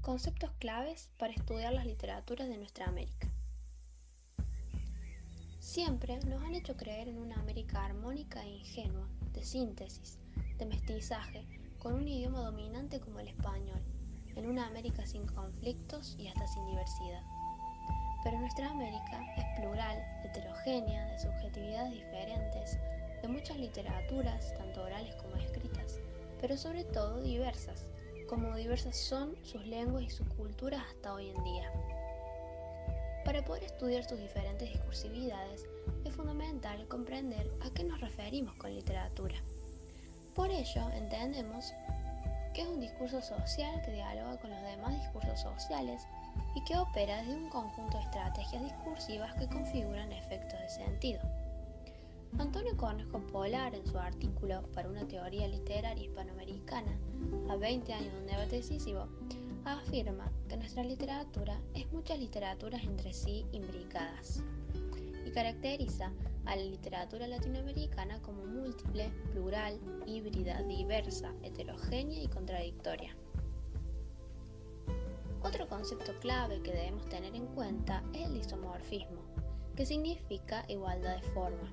Conceptos claves para estudiar las literaturas de nuestra América. Siempre nos han hecho creer en una América armónica e ingenua, de síntesis, de mestizaje, con un idioma dominante como el español, en una América sin conflictos y hasta sin diversidad. Pero nuestra América es plural, heterogénea, de subjetividades diferentes, de muchas literaturas, tanto orales como escritas, pero sobre todo diversas, como diversas son sus lenguas y sus culturas hasta hoy en día. Para poder estudiar sus diferentes discursividades, es fundamental comprender a qué nos referimos con literatura. Por ello, entendemos que es un discurso social que dialoga con los demás discursos sociales y que opera desde un conjunto de estrategias discursivas que configuran efectos de sentido. Antonio Cornejo Polar, en su artículo para una teoría literaria hispanoamericana, a 20 años de un debate decisivo, afirma que nuestra literatura es muchas literaturas entre sí imbricadas y caracteriza a la literatura latinoamericana como múltiple, plural, híbrida, diversa, heterogénea y contradictoria. Otro concepto clave que debemos tener en cuenta es el isomorfismo, que significa igualdad de forma.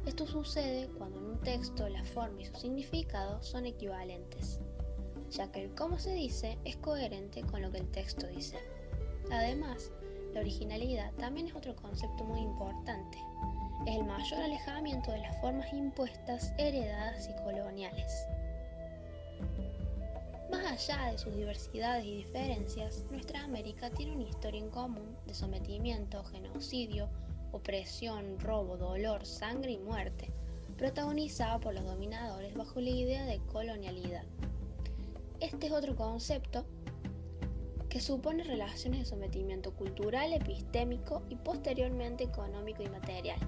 Esto sucede cuando en un texto la forma y su significado son equivalentes, ya que el cómo se dice es coherente con lo que el texto dice. Además, la originalidad también es otro concepto muy importante. Es el mayor alejamiento de las formas impuestas, heredadas y coloniales. Más allá de sus diversidades y diferencias, nuestra América tiene una historia en común de sometimiento, genocidio, opresión, robo, dolor, sangre y muerte, protagonizada por los dominadores bajo la idea de colonialidad. Este es otro concepto que supone relaciones de sometimiento cultural, epistémico y posteriormente económico y material.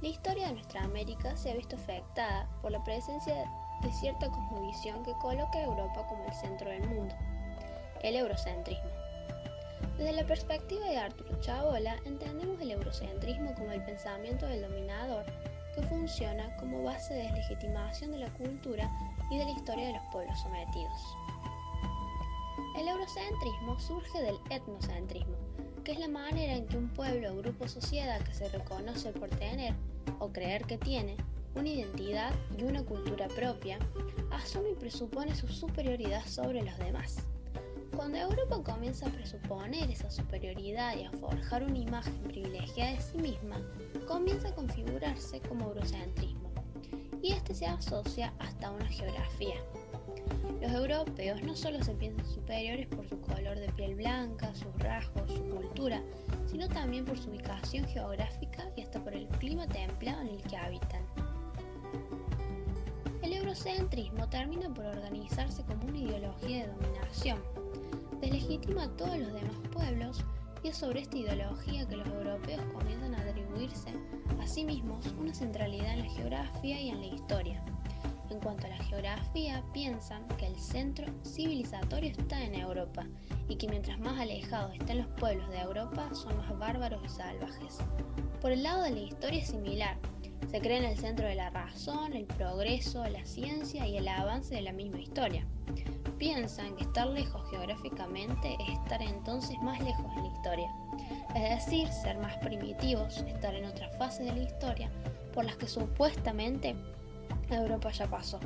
La historia de nuestra América se ha visto afectada por la presencia de cierta cosmovisión que coloca a Europa como el centro del mundo, el eurocentrismo. Desde la perspectiva de Arturo Chabola, entendemos el eurocentrismo como el pensamiento del dominador que funciona como base de deslegitimación de la cultura y de la historia de los pueblos sometidos. El eurocentrismo surge del etnocentrismo, que es la manera en que un pueblo o grupo o sociedad que se reconoce por tener o creer que tiene una identidad y una cultura propia, asume y presupone su superioridad sobre los demás. Cuando Europa comienza a presuponer esa superioridad y a forjar una imagen privilegiada de sí misma, comienza a configurarse como eurocentrismo, y este se asocia hasta a una geografía. Los europeos no solo se piensan superiores por su color de piel blanca, sus rasgos, su cultura, sino también por su ubicación geográfica y hasta por el clima templado en el que habitan. El eurocentrismo termina por organizarse como una ideología de dominación. Deslegitima a todos los demás pueblos y es sobre esta ideología que los europeos comienzan a atribuirse a sí mismos una centralidad en la geografía y en la historia. En cuanto a la geografía, piensan que el centro civilizatorio está en Europa y que mientras más alejados estén los pueblos de Europa son más bárbaros y salvajes. Por el lado de la historia es similar. Se cree en el centro de la razón, el progreso, la ciencia y el avance de la misma historia. Piensan que estar lejos geográficamente es estar entonces más lejos en la historia, es decir, ser más primitivos, estar en otra fase de la historia por las que supuestamente Europa ya pasó.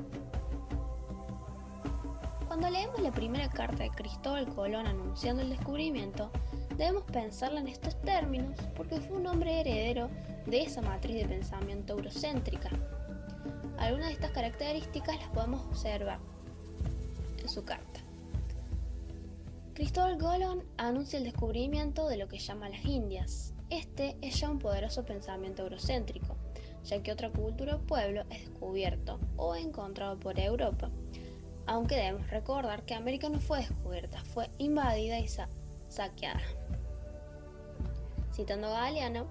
Cuando leemos la primera carta de Cristóbal Colón anunciando el descubrimiento, debemos pensarla en estos términos porque fue un hombre heredero de esa matriz de pensamiento eurocéntrica. Algunas de estas características las podemos observar en su carta. Cristóbal Colón anuncia el descubrimiento de lo que llama las Indias. Este es ya un poderoso pensamiento eurocéntrico, ya que otra cultura o pueblo es descubierto o encontrado por Europa, aunque debemos recordar que América no fue descubierta, fue invadida y saqueada. Citando a Galeano,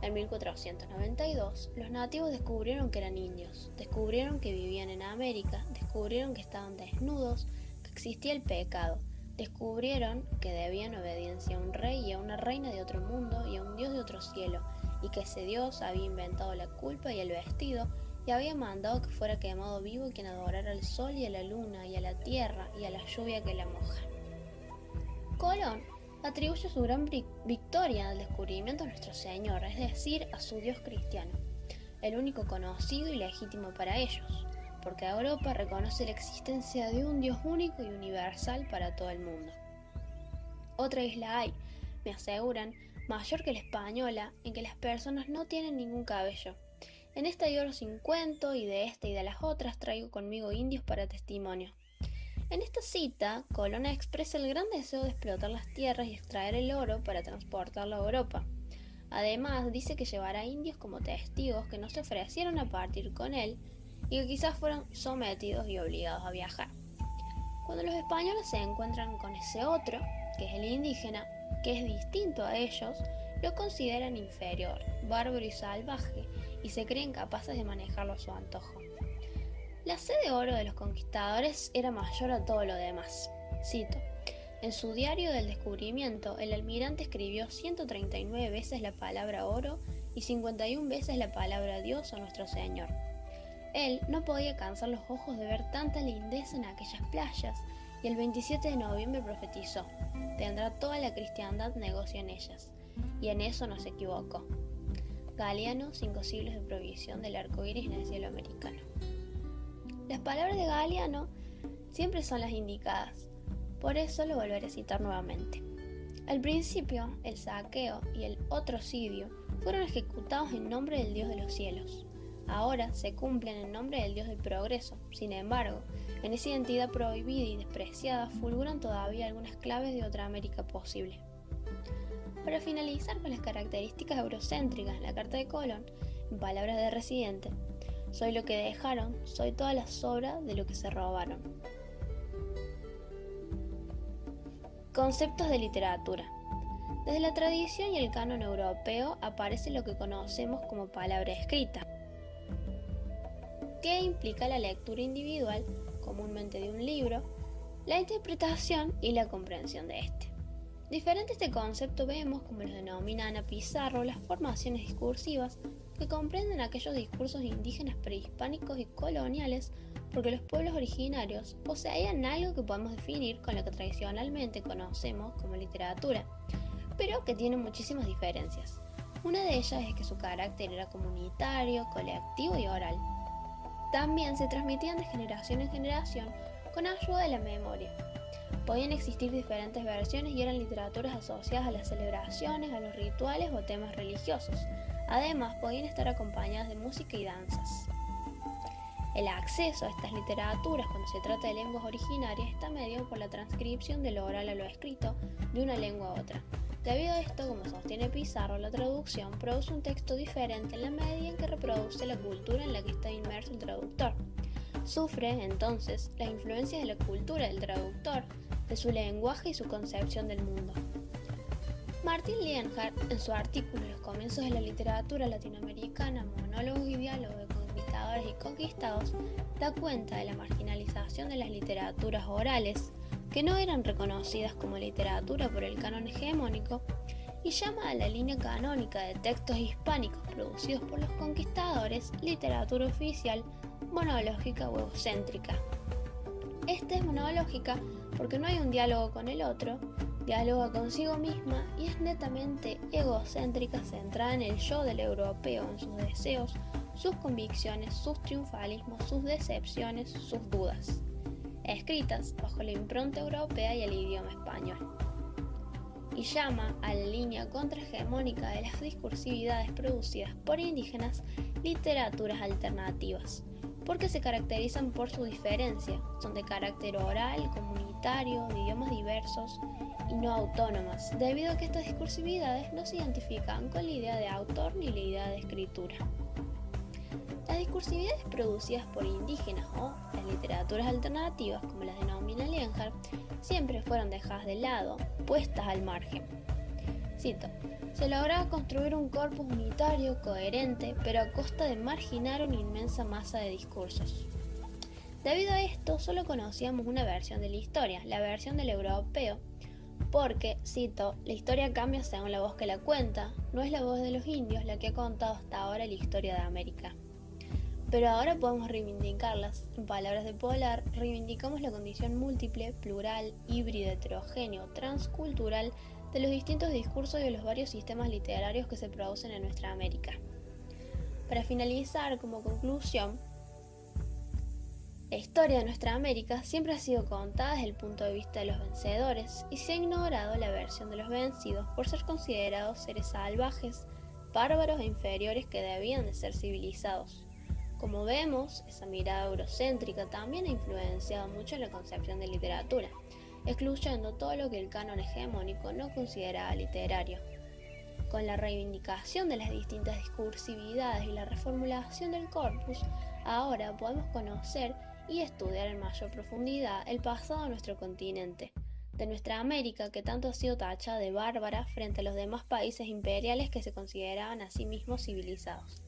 en 1492, los nativos descubrieron que eran indios, descubrieron que vivían en América, descubrieron que estaban desnudos, que existía el pecado, descubrieron que debían obediencia a un rey y a una reina de otro mundo y a un dios de otro cielo, y que ese dios había inventado la culpa y el vestido, y había mandado que fuera quemado vivo quien adorara al sol y a la luna y a la tierra y a la lluvia que la moja. Colón atribuye su gran victoria al descubrimiento de nuestro Señor, es decir, a su Dios cristiano, el único conocido y legítimo para ellos, porque Europa reconoce la existencia de un Dios único y universal para todo el mundo. Otra isla hay, me aseguran, mayor que la española, en que las personas no tienen ningún cabello. En esta hay oro sin cuento, y de esta y de las otras traigo conmigo indios para testimonio. En esta cita, Colón expresa el gran deseo de explotar las tierras y extraer el oro para transportarlo a Europa. Además, dice que llevará indios como testigos que no se ofrecieron a partir con él y que quizás fueron sometidos y obligados a viajar. Cuando los españoles se encuentran con ese otro, que es el indígena, que es distinto a ellos, lo consideran inferior, bárbaro y salvaje, y se creen capaces de manejarlo a su antojo. La sed de oro de los conquistadores era mayor a todo lo demás. Cito: en su diario del descubrimiento, el almirante escribió 139 veces la palabra oro y 51 veces la palabra Dios o Nuestro Señor. Él no podía cansar los ojos de ver tanta lindeza en aquellas playas, y el 27 de noviembre profetizó: tendrá toda la cristiandad negocio en ellas. Y en eso no se equivocó. Galiano, 5 siglos de provisión del arco iris en el cielo americano. Las palabras de Galiano siempre son las indicadas, por eso lo volveré a citar nuevamente. Al principio, el saqueo y el otrocidio fueron ejecutados en nombre del Dios de los cielos. Ahora se cumplen en nombre del Dios del progreso. Sin embargo, en esa identidad prohibida y despreciada fulguran todavía algunas claves de otra América posible. Para finalizar con las características eurocéntricas en la Carta de Colón, en palabras de Residente: soy lo que dejaron, soy todas las sobras de lo que se robaron. Conceptos de literatura. Desde la tradición y el canon europeo aparece lo que conocemos como palabra escrita, que implica la lectura individual, comúnmente de un libro, la interpretación y la comprensión de este. Diferente a este concepto vemos, como los denomina Ana Pizarro, las formaciones discursivas que comprenden aquellos discursos indígenas prehispánicos y coloniales, porque los pueblos originarios poseían algo que podemos definir con lo que tradicionalmente conocemos como literatura, pero que tiene muchísimas diferencias. Una de ellas es que su carácter era comunitario, colectivo y oral. También se transmitían de generación en generación con ayuda de la memoria. Podían existir diferentes versiones y eran literaturas asociadas a las celebraciones, a los rituales o temas religiosos. Además, podían estar acompañadas de música y danzas. El acceso a estas literaturas cuando se trata de lenguas originarias está mediado por la transcripción de lo oral a lo escrito de una lengua a otra. Debido a esto, como sostiene Pizarro, la traducción produce un texto diferente en la medida en que reproduce la cultura en la que está inmerso el traductor. Sufre, entonces, las influencias de la cultura del traductor, de su lenguaje y su concepción del mundo. Martin Lienhardt, en su artículo Los comienzos de la literatura latinoamericana, monólogos y diálogos de conquistadores y conquistados, da cuenta de la marginalización de las literaturas orales, que no eran reconocidas como literatura por el canon hegemónico, y llama a la línea canónica de textos hispánicos producidos por los conquistadores literatura oficial monológica o egocéntrica. Esta es monológica porque no hay un diálogo con el otro, dialoga consigo misma y es netamente egocéntrica, centrada en el yo del europeo, en sus deseos, sus convicciones, sus triunfalismos, sus decepciones, sus dudas, escritas bajo la impronta europea y el idioma español. Y llama a la línea contrahegemónica de las discursividades producidas por indígenas literaturas alternativas, porque se caracterizan por su diferencia, son de carácter oral, comunitario, de idiomas diversos y no autónomas, debido a que estas discursividades no se identifican con la idea de autor ni la idea de escritura. Las discursividades producidas por indígenas o las literaturas alternativas, como las denomina Lienhardt, siempre fueron dejadas de lado, puestas al margen. Cito: se lograba construir un corpus unitario, coherente, pero a costa de marginar una inmensa masa de discursos. Debido a esto, solo conocíamos una versión de la historia, la versión del europeo, porque, cito, la historia cambia según la voz que la cuenta, no es la voz de los indios la que ha contado hasta ahora la historia de América. pero ahora podemos reivindicarlas. En palabras de Polar, reivindicamos la condición múltiple, plural, híbrido, heterogéneo, transcultural de los distintos discursos y de los varios sistemas literarios que se producen en nuestra América. Para finalizar, como conclusión, la historia de nuestra América siempre ha sido contada desde el punto de vista de los vencedores y se ha ignorado la versión de los vencidos por ser considerados seres salvajes, bárbaros e inferiores que debían de ser civilizados. Como vemos, esa mirada eurocéntrica también ha influenciado mucho en la concepción de literatura, excluyendo todo lo que el canon hegemónico no consideraba literario. Con la reivindicación de las distintas discursividades y la reformulación del corpus, ahora podemos conocer y estudiar en mayor profundidad el pasado de nuestro continente, de nuestra América que tanto ha sido tachada de bárbara frente a los demás países imperiales que se consideraban a sí mismos civilizados.